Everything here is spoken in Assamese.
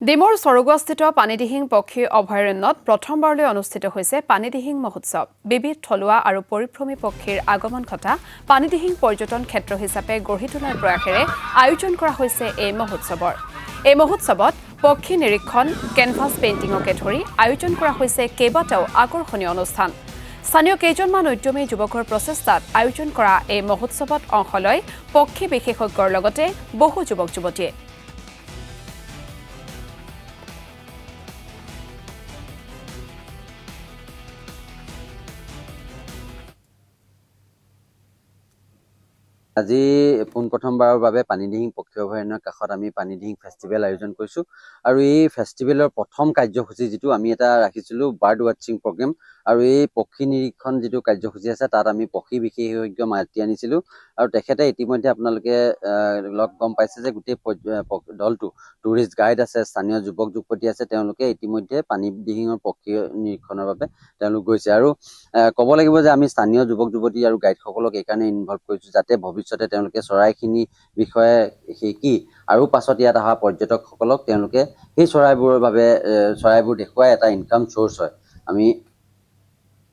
ডিমোৰ সৰগুৱাস্থিত পানীদিহিং পক্ষী অভয়াৰণ্যত প্ৰথমবাৰলৈ অনুষ্ঠিত হৈছে পানীদিহিং মহোৎসৱ। বিবিধ থলুৱা আৰু পৰিভ্ৰমী পক্ষীৰ আগমন ঘটা পানীদিহিং পৰ্যটন ক্ষেত্ৰ হিচাপে গঢ়ি তোলাৰ প্ৰয়াসেৰে আয়োজন কৰা হৈছে এই মহোৎসৱৰ। এই মহোৎসৱত পক্ষী নিৰীক্ষণ, কেনভাছ পেইণ্টিঙকে ধৰি আয়োজন কৰা হৈছে কেইবাটাও আকৰ্ষণীয় অনুষ্ঠান। স্থানীয় কেইজনমান উদ্যমী যুৱকৰ প্ৰচেষ্টাত আয়োজন কৰা এই মহোৎসৱত অংশ লয় পক্ষী বিশেষজ্ঞৰ লগতে বহু যুৱক-যুৱতীয়ে। আজি পোনপ্ৰথমবাৰৰ বাবে পানীদিহিং পক্ষী অভয়াৰণ্যৰ কাষত আমি পানীদিহিং ফেষ্টিভেল আয়োজন কৰিছোঁ আৰু এই ফেষ্টিভেলৰ প্ৰথম কাৰ্যসূচী যিটো আমি এটা ৰাখিছিলোঁ বাৰ্ড ৱাটছিং প্ৰগ্ৰেম আৰু এই পক্ষী নিৰীক্ষণ যিটো কাৰ্যসূচী আছে তাত আমি পক্ষী বিশেষজ্ঞ মাতি আনিছিলোঁ আৰু তেখেতে ইতিমধ্যে আপোনালোকে গম পাইছে যে গোটেই দলটো টুৰিষ্ট গাইড আছে, স্থানীয় যুৱক যুৱতী আছে, তেওঁলোকে ইতিমধ্যে পানীদিহিঙৰ পক্ষী নিৰীক্ষণৰ বাবে তেওঁলোক গৈছে আৰু ক'ব লাগিব যে আমি স্থানীয় যুৱক যুৱতী আৰু গাইডসকলক এইকাৰণে ইনভলভ কৰিছোঁ যাতে ভৱিষ্যতে তেওঁলোকে চৰাইখিনিৰ বিষয়ে শিকি আৰু পাছত ইয়াত অহা পৰ্যটকসকলক তেওঁলোকে সেই চৰাইবোৰৰ বাবে চৰাইবোৰ দেখুৱাই এটা ইনকাম চ'ৰ্চ হয়। আমি